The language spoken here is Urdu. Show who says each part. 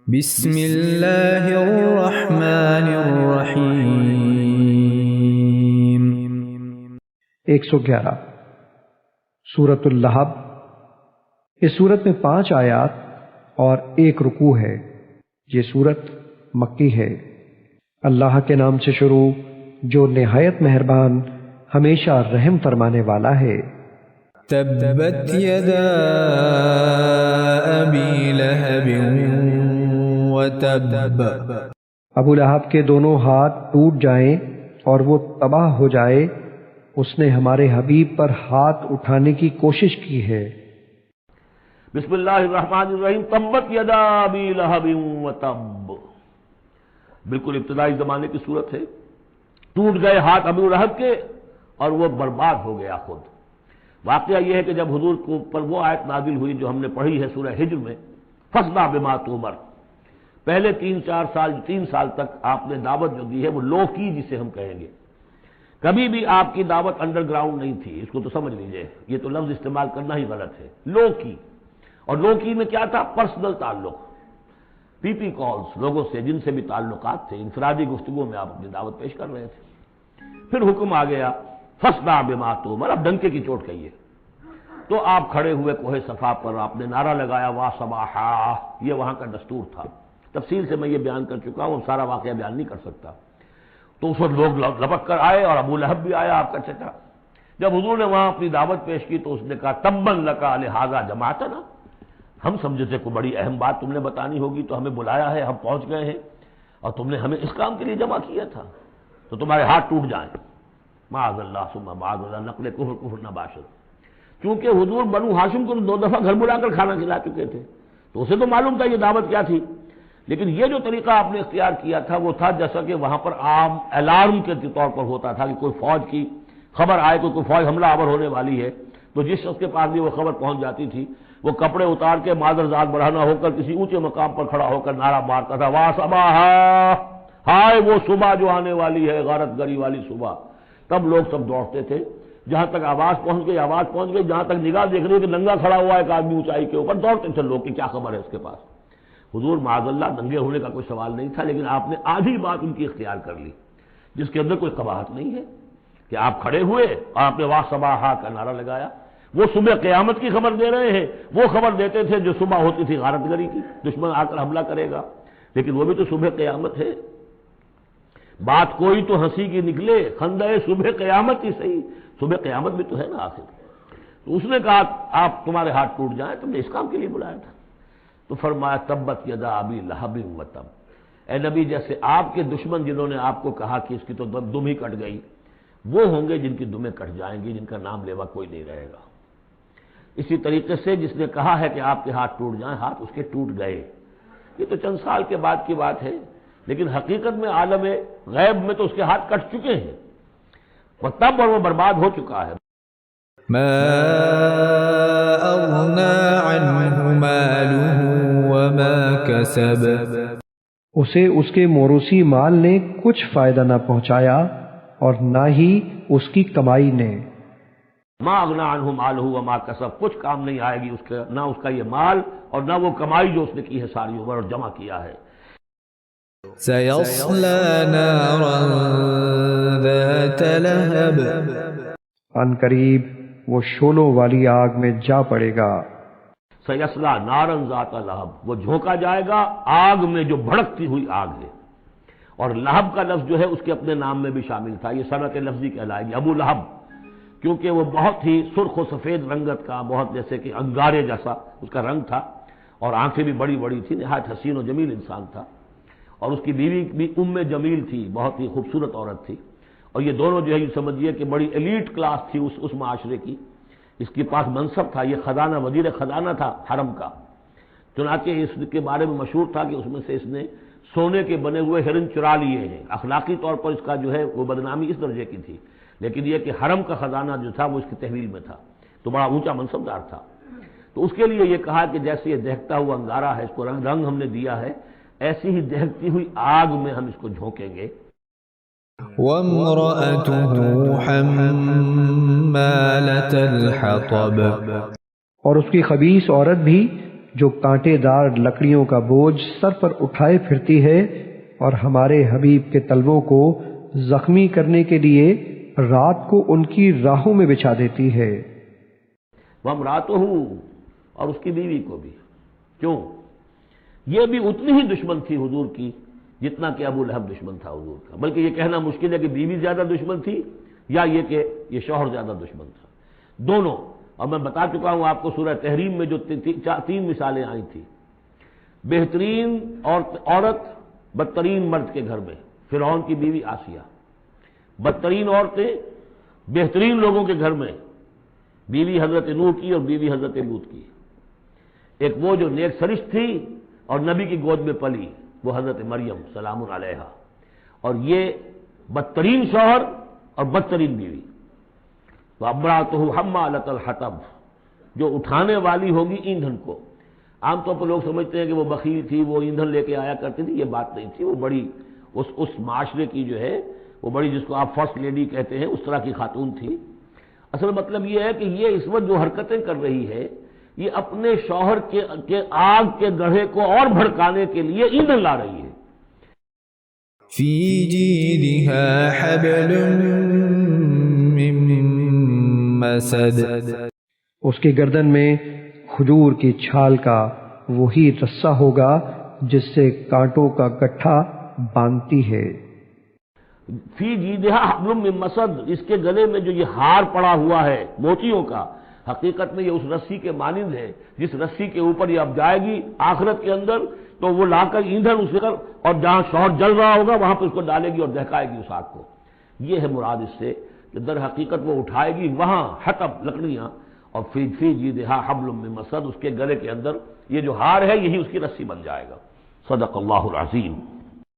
Speaker 1: بسم اللہ الرحمن الرحیم۔
Speaker 2: 111 سورۃ اللہب۔ اس سورت میں 5 آیات اور 1 رکوع ہے۔ یہ سورت مکی ہے۔ اللہ کے نام سے شروع جو نہایت مہربان ہمیشہ رحم فرمانے والا ہے۔
Speaker 1: تبت یدا ابی لہب وتب۔
Speaker 2: ابو لہب کے دونوں ہاتھ ٹوٹ جائیں اور وہ تباہ ہو جائے، اس نے ہمارے حبیب پر ہاتھ اٹھانے کی کوشش کی ہے۔
Speaker 3: بسم اللہ الرحمن الرحیم۔ تبت یدا ابی لہب وتب، بالکل ابتدائی زمانے کی صورت ہے۔ ٹوٹ گئے ہاتھ ابو لہب کے اور وہ برباد ہو گیا خود۔ واقعہ یہ ہے کہ جب حضور کو پر وہ آیت نازل ہوئی جو ہم نے پڑھی ہے سورہ ہجر میں، فاصدع بما تؤمر، پہلے 3 سال تک آپ نے دعوت جو دی ہے وہ لو کی، جسے ہم کہیں گے۔ کبھی بھی آپ کی دعوت انڈر گراؤنڈ نہیں تھی، اس کو تو سمجھ لیجئے، یہ تو لفظ استعمال کرنا ہی غلط ہے۔ لو کی، اور لو کی میں کیا تھا؟ پرسنل تعلق، پی کالز، لوگوں سے جن سے بھی تعلقات تھے، انفرادی گفتگو میں آپ اپنی دعوت پیش کر رہے تھے۔ پھر حکم آ گیا فاصدع بما تؤمر، اب ڈنکے کی چوٹ کہیے۔ تو آپ کھڑے ہوئے کوہ صفا پر، آپ نے نعرہ لگایا وا صباحا، یہ وہاں کا دستور تھا۔ تفصیل سے میں یہ بیان کر چکا ہوں، سارا واقعہ بیان نہیں کر سکتا۔ تو اس وقت لوگ لپک کر آئے اور ابو لہب بھی آیا، آپ کا چچا۔ جب حضور نے وہاں اپنی دعوت پیش کی تو اس نے کہا تبا لک لہذا جمعتنا، ہم سمجھے تھے کوئی بڑی اہم بات تم نے بتانی ہوگی تو ہمیں بلایا ہے، ہم پہنچ گئے ہیں اور تم نے ہمیں اس کام کے لیے جمع کیا تھا، تو تمہارے ہاتھ ٹوٹ جائیں۔ معاذ اللہ ثم معاذ اللہ، نقل کفر نہ باشد۔ کیونکہ حضور بنو ہاشم کو 2 دفعہ گھر بلا کر کھانا کھلا چکے تھے، تو اسے تو معلوم تھا یہ دعوت کیا تھی۔ لیکن یہ جو طریقہ آپ نے اختیار کیا تھا وہ تھا جیسا کہ وہاں پر عام الارم کے طور پر ہوتا تھا کہ کوئی فوج کی خبر آئے، کوئی فوج حملہ آور ہونے والی ہے، تو جس شخص کے پاس بھی وہ خبر پہنچ جاتی تھی وہ کپڑے اتار کے معذرزاد برہنہ ہو کر کسی اونچے مقام پر کھڑا ہو کر نعرہ مارتا تھا وا صباحا، ہائے وہ صبح جو آنے والی ہے، غارت گری والی صبح۔ تب لوگ سب دوڑتے تھے، جہاں تک آواز پہنچ گئی، جہاں تک نگاہ دیکھ رہی کہ ننگا کھڑا ہوا ہے ایک آدمی اونچائی کے اوپر، دوڑتے تھے لوگ کہ کیا خبر ہے اس کے پاس۔ حضور معاذ اللہ ننگے ہونے کا کوئی سوال نہیں تھا، لیکن آپ نے آدھی بات ان کی اختیار کر لی جس کے اندر کوئی قباحت نہیں ہے، کہ آپ کھڑے ہوئے اور آپ نے وا صباحا کا نعرہ لگایا۔ وہ صبح قیامت کی خبر دے رہے ہیں، وہ خبر دیتے تھے جو صبح ہوتی تھی غارت گری کی، دشمن آ کر حملہ کرے گا، لیکن وہ بھی تو صبح قیامت ہے۔ بات کوئی تو ہنسی کی نکلے، خندہ صبح قیامت ہی صحیح، صبح قیامت بھی تو ہے نا آخر۔ تو اس نے کہا آپ تمہارے ہاتھ ٹوٹ جائیں، تم نے اس کام کے لیے بلایا تھا۔ تو فرمایا تبت یدا ابی لہب وتب، اے نبی جیسے آپ کے دشمن جنہوں نے آپ کو کہا کہ اس کی تو دم ہی کٹ گئی، وہ ہوں گے جن کی دمیں کٹ جائیں گی، جن کا نام لیوا کوئی نہیں رہے گا۔ اسی طریقے سے جس نے کہا ہے کہ آپ کے ہاتھ ٹوٹ جائیں، ہاتھ اس کے ٹوٹ گئے۔ یہ تو چند سال کے بعد کی بات ہے، لیکن حقیقت میں عالم غیب میں تو اس کے ہاتھ کٹ چکے ہیں، وہ تب اور وہ برباد ہو چکا ہے۔
Speaker 1: ما اغنى عنه ماله وما كسب،
Speaker 2: اسے اس کے موروثی مال نے کچھ فائدہ نہ پہنچایا اور نہ ہی اس کی کمائی نے۔
Speaker 3: ما اغنى عنه ماله وما كسب، کچھ کام نہیں آئے گی اس کا، نہ اس کا یہ مال اور نہ وہ کمائی جو اس نے کی ہے ساری عمر اور جمع کیا ہے۔
Speaker 1: سيصلى نارا ذات لهب،
Speaker 2: ان قریب وہ شولوں والی آگ میں جا پڑے گا۔
Speaker 3: سیصلی نارا ذات لہب، وہ جھونکا جائے گا آگ میں جو بھڑکتی ہوئی آگ ہے۔ اور لہب کا لفظ جو ہے اس کے اپنے نام میں بھی شامل تھا، یہ صنعت لفظی کہلائے گی ابو لہب، کیونکہ وہ بہت ہی سرخ و سفید رنگت کا، بہت جیسے کہ انگارے جیسا اس کا رنگ تھا، اور آنکھیں بھی بڑی بڑی تھی، نہایت حسین و جمیل انسان تھا، اور اس کی بیوی بھی ام جمیل تھی، بہت ہی خوبصورت عورت تھی، اور یہ دونوں جو ہے یہ سمجھیے کہ بڑی ایلیٹ کلاس تھی اس معاشرے کی، اس کے پاس منصب تھا، یہ خزانہ وزیر خزانہ تھا حرم کا، چنانچہ اس کے بارے میں مشہور تھا کہ اس میں سے اس نے سونے کے بنے ہوئے ہرن چرا لیے ہیں۔ اخلاقی طور پر اس کا جو ہے وہ بدنامی اس درجے کی تھی، لیکن یہ کہ حرم کا خزانہ جو تھا وہ اس کی تحویل میں تھا، تو بڑا اونچا منصبدار تھا۔ تو اس کے لیے یہ کہا کہ جیسے یہ دہکتا ہوا انگارہ ہے، اس کو رنگ ہم نے دیا ہے، ایسی ہی دہکتی ہوئی آگ میں ہم اس کو جھونکیں گے۔
Speaker 1: وامرأته حمالة الحطب،
Speaker 2: اور اس کی خبیث عورت بھی جو کانٹے دار لکڑیوں کا بوجھ سر پر اٹھائے پھرتی ہے اور ہمارے حبیب کے تلووں کو زخمی کرنے کے لیے رات کو ان کی راہوں میں بچھا دیتی ہے۔
Speaker 3: وامرأتہ، اور اس کی بیوی کو بھی۔ کیوں؟ یہ بھی اتنی ہی دشمن تھی حضور کی جتنا کہ ابو لہب دشمن تھا حضور کا، بلکہ یہ کہنا مشکل ہے کہ بیوی زیادہ دشمن تھی یا یہ کہ یہ شوہر زیادہ دشمن تھا، دونوں۔ اور میں بتا چکا ہوں آپ کو سورہ تحریم میں جو تین مثالیں آئی تھیں، بہترین عورت بدترین مرد کے گھر میں، فرعون کی بیوی آسیہ، بدترین عورتیں بہترین لوگوں کے گھر میں، بیوی حضرت نوح کی اور بیوی حضرت لوط کی، ایک وہ جو نیک سرشت تھی اور نبی کی گود میں پلی، وہ حضرت مریم سلام علیہا، اور یہ بدترین شوہر اور بدترین بیوی۔ وامرأتہ حمالۃ الحطب، جو اٹھانے والی ہوگی ایندھن کو۔ عام طور پر لوگ سمجھتے ہیں کہ وہ بخیل تھی، وہ ایندھن لے کے آیا کرتی تھی، یہ بات نہیں تھی، وہ بڑی اس معاشرے کی جو ہے وہ بڑی، جس کو آپ فرسٹ لیڈی کہتے ہیں، اس طرح کی خاتون تھی۔ اصل مطلب یہ ہے کہ یہ اس وقت جو حرکتیں کر رہی ہے، یہ اپنے شوہر کے آگ کے گڑھے کو اور بھڑکانے کے لیے ایندھن لا رہی ہے۔
Speaker 1: فی جیدها حبل من مسد،
Speaker 2: اس کی گردن میں کھجور کی چھال کا وہی رسہ ہوگا جس سے کانٹوں کا گٹھا باندھتی ہے۔
Speaker 3: فی جیدہا حبل من مسد، اس کے گلے میں جو یہ ہار پڑا ہوا ہے موتیوں کا، حقیقت میں یہ اس رسی کے مانند ہے جس رسی کے اوپر یہ اب جائے گی آخرت کے اندر، تو وہ لا کر ایندھن اس پر، اور جہاں شوہر جل رہا ہوگا وہاں پہ اس کو ڈالے گی اور دہکائے گی اس آگ کو۔ یہ ہے مراد اس سے کہ در حقیقت وہ اٹھائے گی وہاں حطب لکڑیاں، اور فی جیدہا حبل من مسد، اس کے گلے کے اندر یہ جو ہار ہے یہی اس کی رسی بن جائے گا۔ صدق اللہ العظیم۔